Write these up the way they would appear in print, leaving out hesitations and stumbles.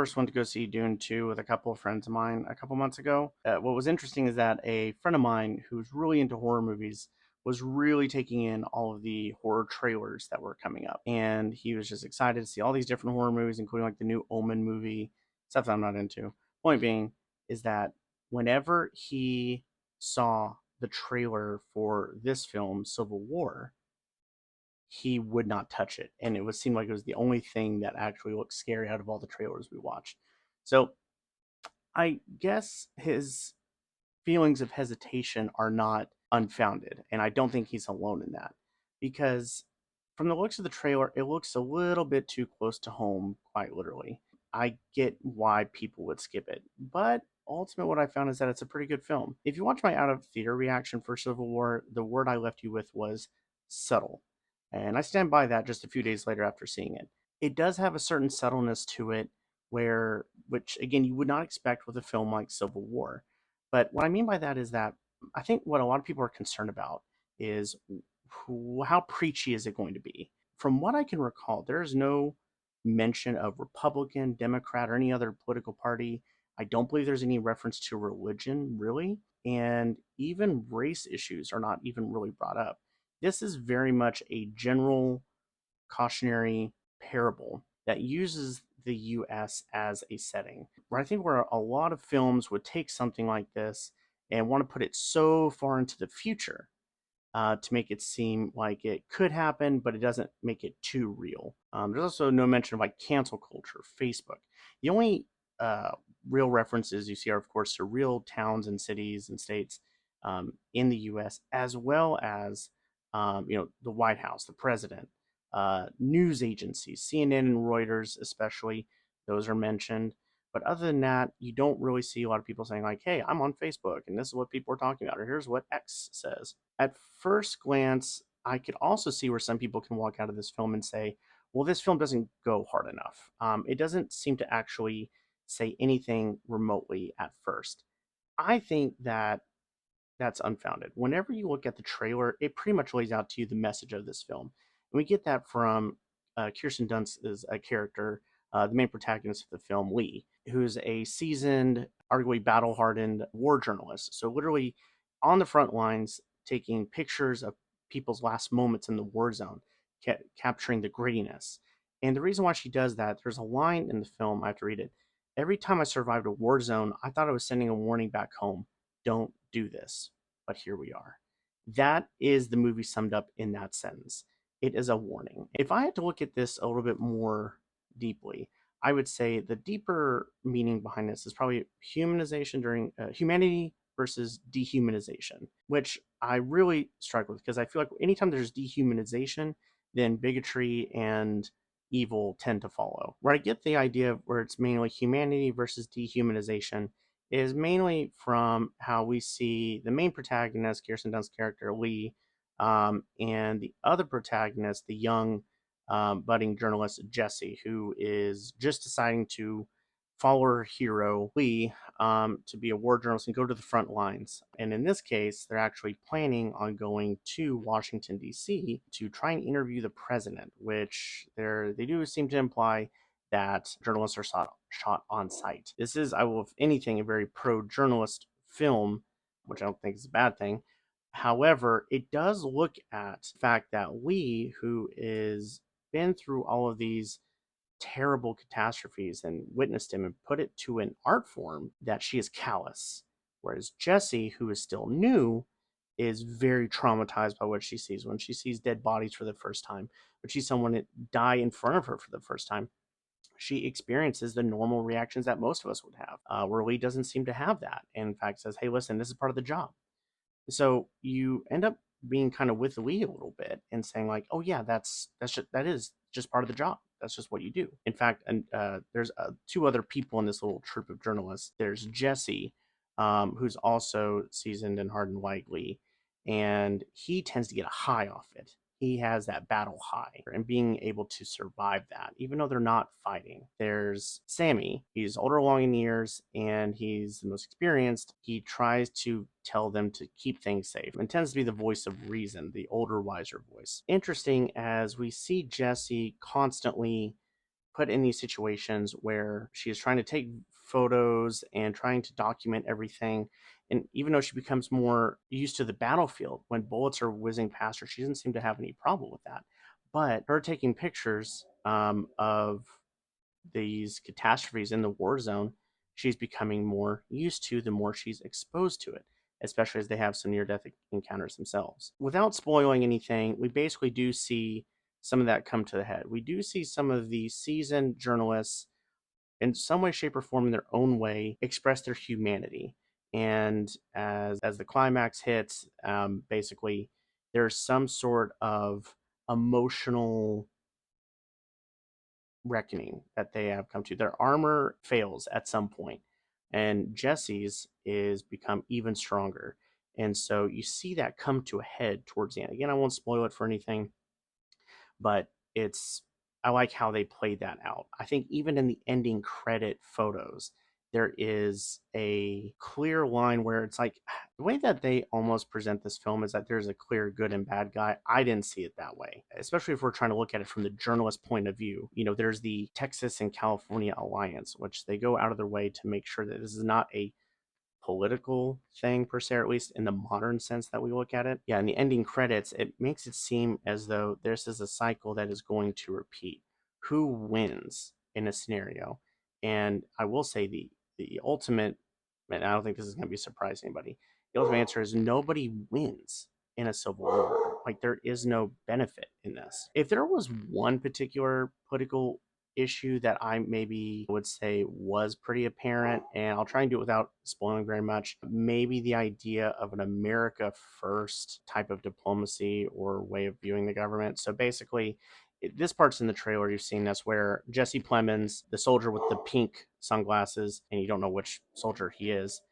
first one to go see Dune 2 with a couple of friends of mine a couple months ago. What was interesting is that a friend of mine who's really into horror movies was really taking in all of the horror trailers that were coming up. And he was just excited to see all these different horror movies, including like the new Omen movie, stuff that I'm not into. Point being is that whenever he saw the trailer for this film, Civil War, he would not touch it. And it would seem like it was the only thing that actually looked scary out of all the trailers we watched. So I guess his feelings of hesitation are not unfounded. And I don't think he's alone in that. Because from the looks of the trailer, it looks a little bit too close to home, quite literally. I get why people would skip it. But ultimately, what I found is that it's a pretty good film. If you watch my out of theater reaction for Civil War, the word I left you with was subtle. And I stand by that just a few days later after seeing it. It does have a certain subtleness to it which again, you would not expect with a film like Civil War. But what I mean by that is that I think what a lot of people are concerned about is how preachy is it going to be? From what I can recall, there is no mention of Republican, Democrat, or any other political party. I don't believe there's any reference to religion, really. And even race issues are not even really brought up. This is very much a general cautionary parable that uses the US as a setting. Where I think where a lot of films would take something like this and want to put it so far into the future to make it seem like it could happen, but it doesn't make it too real. There's also no mention of like cancel culture, Facebook. The only uh, real references you see are, of course, to real towns and cities and states in the U.S., as well as the White House, the president, news agencies, CNN and Reuters, especially. Those are mentioned. But other than that, you don't really see a lot of people saying, like, hey, I'm on Facebook and this is what people are talking about, or here's what X says. At first glance, I could also see where some people can walk out of this film and say, well, this film doesn't go hard enough. It doesn't seem to actually say anything remotely at first. I think that that's unfounded. Whenever you look at the trailer, it pretty much lays out to you the message of this film. And we get that from Kirsten Dunst's character, the main protagonist of the film, Lee, who's a seasoned, arguably battle hardened war journalist. So, literally on the front lines, taking pictures of people's last moments in the war zone, capturing the grittiness. And the reason why she does that, there's a line in the film, I have to read it. Every time I survived a war zone, I thought I was sending a warning back home. Don't do this. But here we are. That is the movie summed up in that sentence. It is a warning. If I had to look at this a little bit more deeply, I would say the deeper meaning behind this is probably humanization during humanity versus dehumanization, which I really struggle with because I feel like anytime there's dehumanization, then bigotry and evil tend to follow. Where I get the idea of where it's mainly humanity versus dehumanization is mainly from how we see the main protagonist, Kirsten Dunst's character, Lee, and the other protagonist, the young budding journalist, Jesse, who is just deciding to follow her hero, Lee, to be a war journalist and go to the front lines. And in this case, they're actually planning on going to Washington, D.C. to try and interview the president, which they do seem to imply that journalists are shot on site. This is, I will, if anything, a very pro journalist film, which I don't think is a bad thing. However, it does look at the fact that Lee, who is been through all of these terrible catastrophes and witnessed him and put it to an art form, that she is callous. Whereas Jessie, who is still new, is very traumatized by what she sees. When she sees dead bodies for the first time, when she sees someone die in front of her for the first time, she experiences the normal reactions that most of us would have. Where Lee doesn't seem to have that, and in fact says, "Hey, listen, this is part of the job." So you end up being kind of with Lee a little bit and saying like, "Oh yeah, that is just part of the job. That's just what you do." In fact, and there's two other people in this little troop of journalists. There's Jesse, who's also seasoned and hardened like Lee, and he tends to get a high off it. He has that battle high and being able to survive that, even though they're not fighting. There's Sammy. He's older along in years and he's the most experienced. He tries to tell them to keep things safe and tends to be the voice of reason, the older, wiser voice. Interesting as we see Jesse constantly put in these situations where she is trying to take photos and trying to document everything. And even though she becomes more used to the battlefield, when bullets are whizzing past her, she doesn't seem to have any problem with that. But her taking pictures of these catastrophes in the war zone, she's becoming more used to the more she's exposed to it, especially as they have some near death encounters themselves. Without spoiling anything, we basically do see some of that come to the head. We do see some of the seasoned journalists, in some way, shape, or form, in their own way, express their humanity. And as the climax hits, basically, there's some sort of emotional reckoning that they have come to. Their armor fails at some point, and Jesse's is become even stronger. And so you see that come to a head towards the end. Again, I won't spoil it for anything, but it's I like how they played that out. I think even in the ending credit photos, there is a clear line where it's like the way that they almost present this film is that there's a clear good and bad guy. I didn't see it that way, especially if we're trying to look at it from the journalist point of view. There's the Texas and California alliance, which they go out of their way to make sure that this is not a political thing per se, or at least in the modern sense that we look at it. Yeah, in the ending credits, it makes it seem as though this is a cycle that is going to repeat. Who wins in a scenario? And I will say the ultimate, and I don't think this is going to be a surprise to anybody. The ultimate answer is nobody wins in a civil war. Like there is no benefit in this. If there was one particular political issue that I maybe would say was pretty apparent, and I'll try and do it without spoiling very much. Maybe the idea of an America first type of diplomacy or way of viewing the government. So basically, this part's in the trailer. You've seen this where Jesse Plemons, the soldier with the pink sunglasses, and you don't know which soldier he is.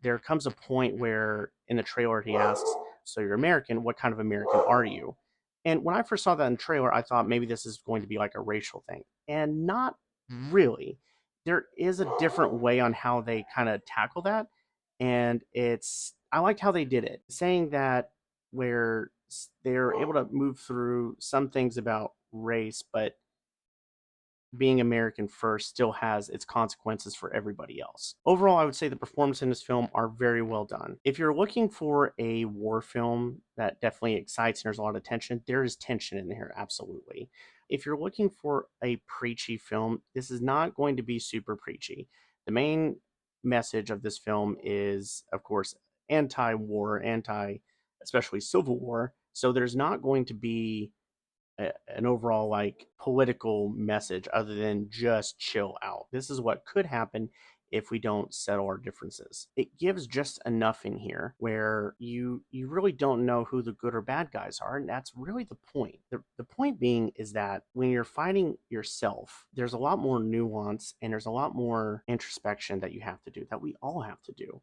There comes a point where in the trailer he asks, "So you're American? What kind of American are you?" And when I first saw that in the trailer, I thought maybe this is going to be like a racial thing, and not really. There is a different way on how they kind of tackle that, and I liked how they did it, saying that where they're able to move through some things about race, but being American first still has its consequences for everybody else. Overall, I would say the performances in this film are very well done. If you're looking for a war film that definitely excites and there's a lot of tension, there is tension in here, absolutely. If you're looking for a preachy film, this is not going to be super preachy. The main message of this film is, of course, anti-war, especially Civil War. So there's not going to be an overall like political message other than just chill out. This is what could happen if we don't settle our differences. It gives just enough in here where you really don't know who the good or bad guys are, and that's really the point. The point being is that when you're fighting yourself, there's a lot more nuance and there's a lot more introspection that you have to do, that we all have to do.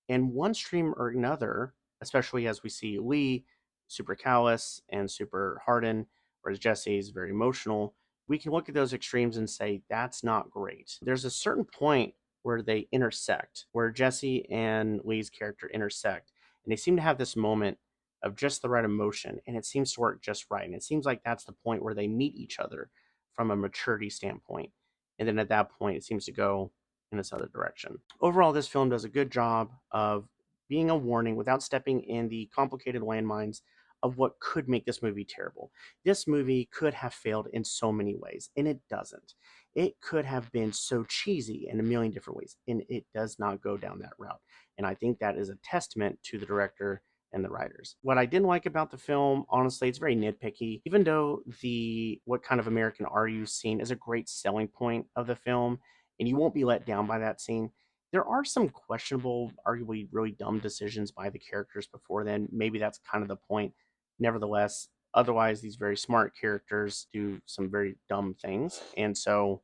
And one stream or another, especially as we see Lee super callous and super hardened, whereas Jesse is very emotional, we can look at those extremes and say that's not great. There's a certain point where they intersect, where Jesse and Lee's character intersect, and they seem to have this moment of just the right emotion, and it seems to work just right. And it seems like that's the point where they meet each other from a maturity standpoint. And then at that point, it seems to go in this other direction. Overall, this film does a good job of being a warning without stepping in the complicated landmines of what could make this movie terrible. This movie could have failed in so many ways, and it doesn't. It could have been so cheesy in a million different ways, and it does not go down that route. And I think that is a testament to the director and the writers. What I didn't like about the film, honestly, it's very nitpicky. Even though the "what kind of American are you" scene is a great selling point of the film, and you won't be let down by that scene, there are some questionable, arguably really dumb decisions by the characters before then. Maybe that's kind of the point. Nevertheless, otherwise, these very smart characters do some very dumb things. And so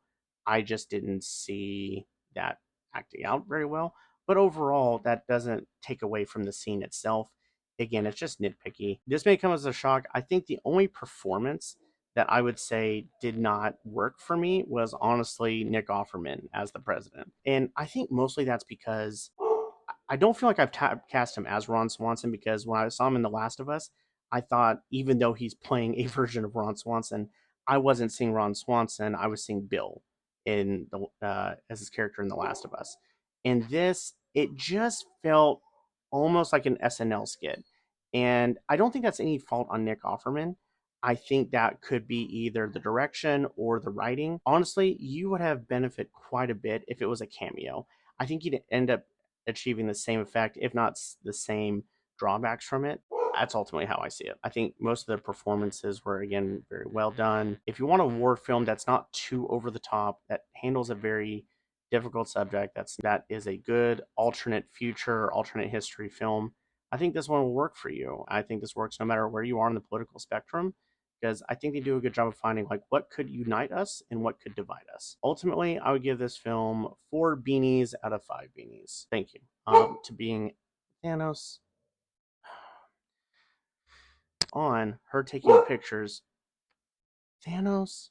I just didn't see that acting out very well. But overall, that doesn't take away from the scene itself. Again, it's just nitpicky. This may come as a shock. I think the only performance that I would say did not work for me was honestly Nick Offerman as the president. And I think mostly that's because I don't feel like I've cast him as Ron Swanson, because when I saw him in The Last of Us, I thought even though he's playing a version of Ron Swanson, I wasn't seeing Ron Swanson. I was seeing Bill in the as his character in The Last of Us. And this, it just felt almost like an SNL skit. And I don't think that's any fault on Nick Offerman. I think that could be either the direction or the writing. Honestly, you would have benefit quite a bit if it was a cameo. I think you'd end up achieving the same effect, if not the same drawbacks from it. That's ultimately how I see it. I think most of the performances were, again, very well done. If you want a war film that's not too over the top, that handles a very difficult subject, that is a good alternate future, alternate history film, I think this one will work for you. I think this works no matter where you are on the political spectrum, because I think they do a good job of finding like what could unite us and what could divide us. Ultimately, I would give this film 4 beanies out of 5 beanies. Thank you. To being Thanos on her taking pictures. Thanos